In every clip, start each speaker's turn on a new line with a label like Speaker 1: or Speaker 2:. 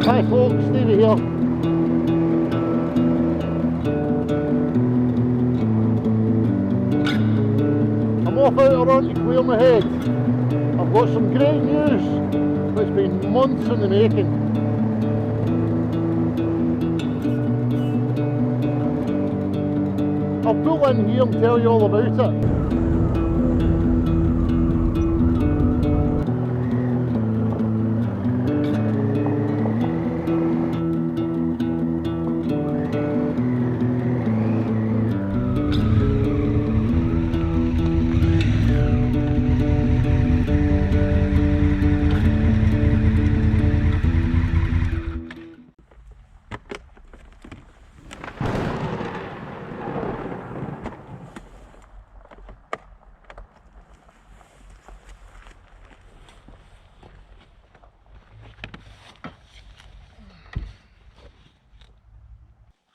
Speaker 1: Hi folks, Stevie here. I'm off out a run to clear my head. I've got some great news. It's been months in the making. I'll pull in here and tell you all about it.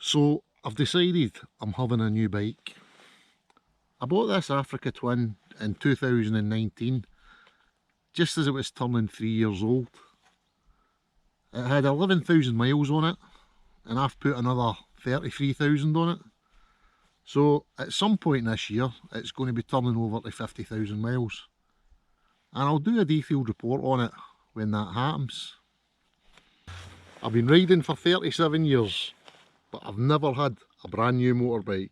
Speaker 1: So I've decided I'm having a new bike. I bought this Africa Twin in 2019, just as it was turning 3 years old. It had 11,000 miles on it, and I've put another 33,000 on it. So at some point this year, it's going to be turning over to 50,000 miles. And I'll do a detailed report on it when that happens. I've been riding for 37 years. But I've never had a brand new motorbike.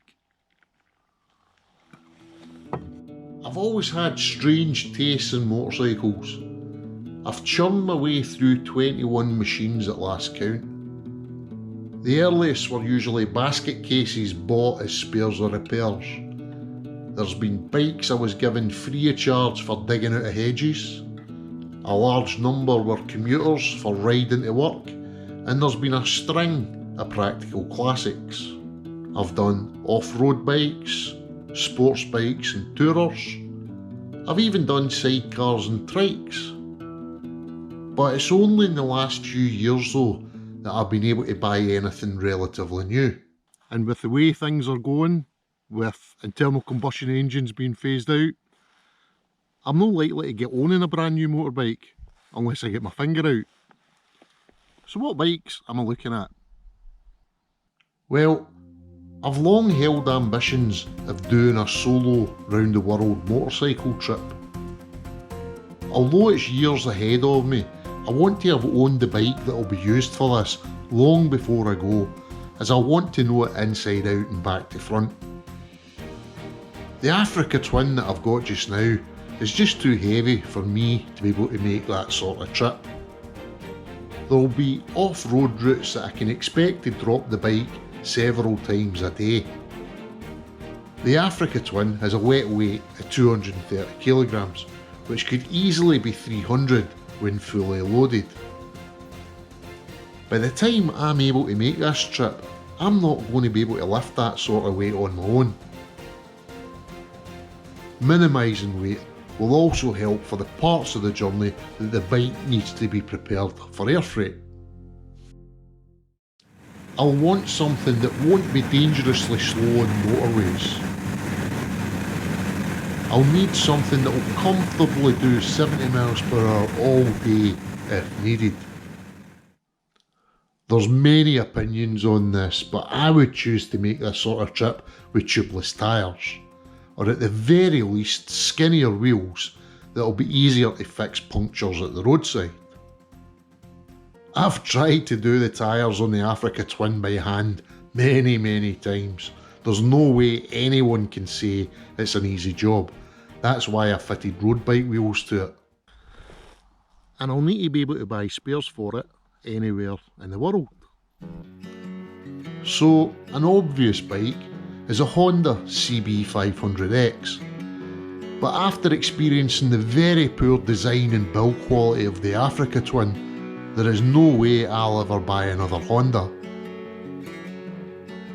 Speaker 1: I've always had strange tastes in motorcycles. I've churned my way through 21 machines at last count. The earliest were usually basket cases bought as spares or repairs. There's been bikes I was given free of charge for digging out of hedges. A large number were commuters for riding to work, and there's been a string of practical classics. I've done off-road bikes, sports bikes and tourers. I've even done sidecars and trikes. But it's only in the last few years though that I've been able to buy anything relatively new. And with the way things are going, with internal combustion engines being phased out, I'm not likely to get owning a brand new motorbike unless I get my finger out. So what bikes am I looking at? Well, I've long held ambitions of doing a solo round the world motorcycle trip. Although it's years ahead of me, I want to have owned the bike that will be used for this long before I go, as I want to know it inside out and back to front. The Africa Twin that I've got just now is just too heavy for me to be able to make that sort of trip. There will be off-road routes that I can expect to drop the bike several times a day. The Africa Twin has a wet weight of 230 kilograms, which could easily be 300 when fully loaded. By the time I'm able to make this trip, I'm not going to be able to lift that sort of weight on my own. Minimising weight will also help for the parts of the journey that the bike needs to be prepared for air freight. I'll want something that won't be dangerously slow on motorways. I'll need something that will comfortably do 70 miles per hour all day if needed. There's many opinions on this, but I would choose to make this sort of trip with tubeless tyres, or at the very least skinnier wheels that'll be easier to fix punctures at the roadside. I've tried to do the tyres on the Africa Twin by hand many times. There's no way anyone can say it's an easy job. That's why I fitted road bike wheels to it. And I'll need to be able to buy spares for it anywhere in the world. So an obvious bike is a Honda CB500X. But after experiencing the very poor design and build quality of the Africa Twin, there is no way I'll ever buy another Honda.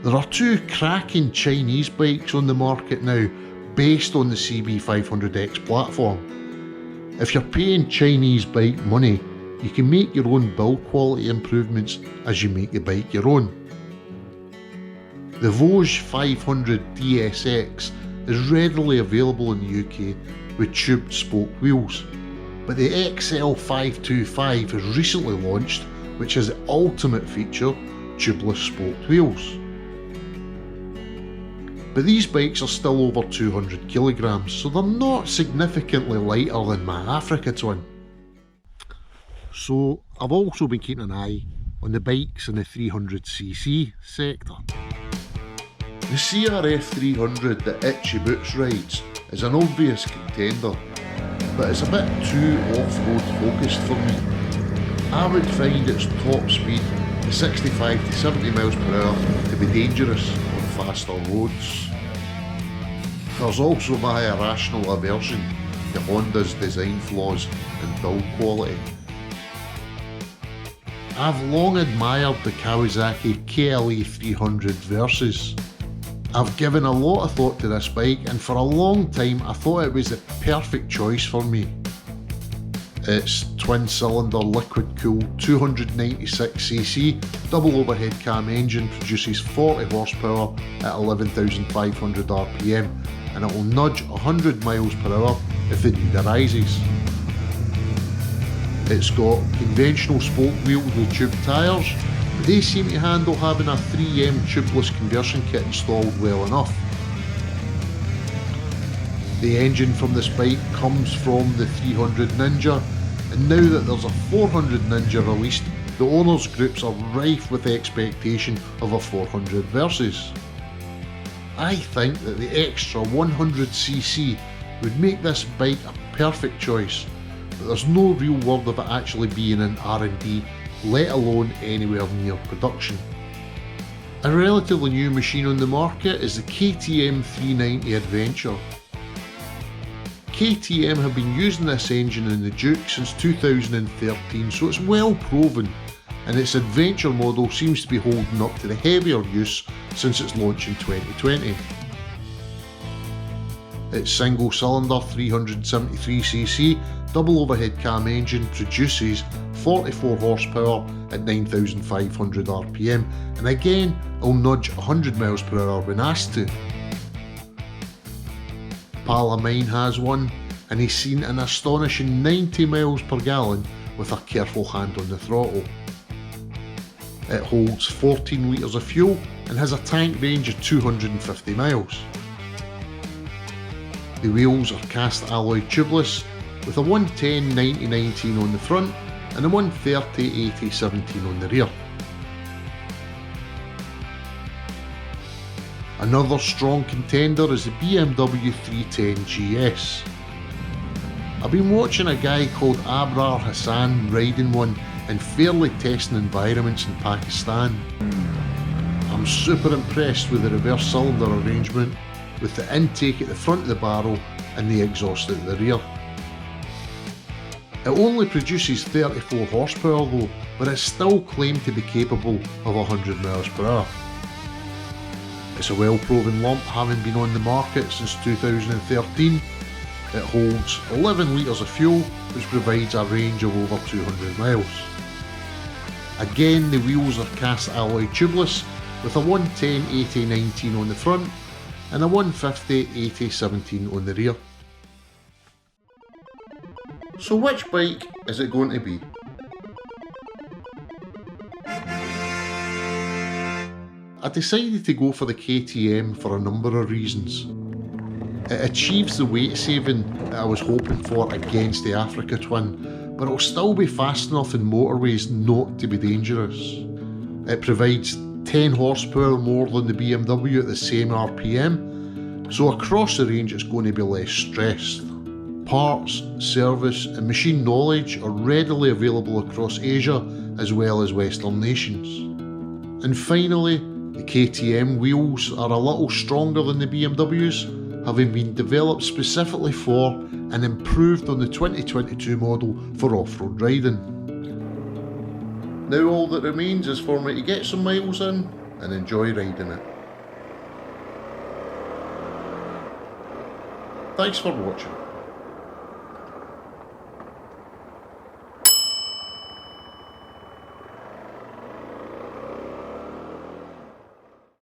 Speaker 1: There are two cracking Chinese bikes on the market now based on the CB500X platform. If you're paying Chinese bike money, you can make your own build quality improvements as you make the bike your own. The Voge 500 DSX is readily available in the UK with tubed spoke wheels, but the Excelle 525 has recently launched which has the ultimate feature, tubeless spoked wheels. But these bikes are still over 200 kilograms, so they're not significantly lighter than my Africa Twin. So I've also been keeping an eye on the bikes in the 300cc sector. The CRF300 that Itchy Boots rides is an obvious contender, but it's a bit too off-road focused for me. I would find its top speed, 65 to 70 miles per hour, to be dangerous on faster roads. There's also my irrational aversion to Honda's design flaws and build quality. I've long admired the Kawasaki KLE300 Versys. I've given a lot of thought to this bike, and for a long time I thought it was the perfect choice for me. Its twin-cylinder liquid-cooled 296cc double overhead cam engine produces 40 horsepower at 11,500 RPM, and it will nudge 100 miles per hour if the need arises. It's got conventional spoke wheels with tube tyres, but they seem to handle having a 3M tubeless conversion kit installed well enough. The engine from this bike comes from the 300 Ninja, and now that there's a 400 Ninja released, the owners groups are rife with the expectation of a 400 Versys. I think that the extra 100cc would make this bike a perfect choice, but there's no real word of it actually being in R&D, let alone anywhere near production. A relatively new machine on the market is the KTM 390 Adventure. KTM have been using this engine in the Duke since 2013, so it's well proven, and its Adventure model seems to be holding up to the heavier use since its launch in 2020. Its single cylinder 373cc double overhead cam engine produces 44 horsepower at 9,500 RPM, and again it'll nudge 100 miles per hour when asked to. Pal of mine has one, and he's seen an astonishing 90 miles per gallon with a careful hand on the throttle. It holds 14 litres of fuel and has a tank range of 250 miles. The wheels are cast alloy tubeless with a 110/90/19 on the front and a 130/80/17 on the rear. Another strong contender is the BMW 310 GS. I've been watching a guy called Abrar Hassan riding one in fairly testing environments in Pakistan. I'm super impressed with the reverse cylinder arrangement, with the intake at the front of the barrel and the exhaust at the rear. It only produces 34 horsepower though, but it's still claimed to be capable of 100 miles per hour. It's a well proven lump, having been on the market since 2013. It holds 11 litres of fuel, which provides a range of over 200 miles. Again, the wheels are cast alloy tubeless with a 110/80/19 on the front and a 150/80/17 on the rear. So which bike is it going to be? I decided to go for the KTM for a number of reasons. It achieves the weight saving that I was hoping for against the Africa Twin, but it'll still be fast enough in motorways not to be dangerous. It provides 10 horsepower more than the BMW at the same RPM, so across the range it's going to be less stressed. Parts, service and machine knowledge are readily available across Asia as well as Western nations. And finally, the KTM wheels are a little stronger than the BMWs, having been developed specifically for and improved on the 2022 model for off-road riding. Now all that remains is for me to get some miles in and enjoy riding it. Thanks for watching.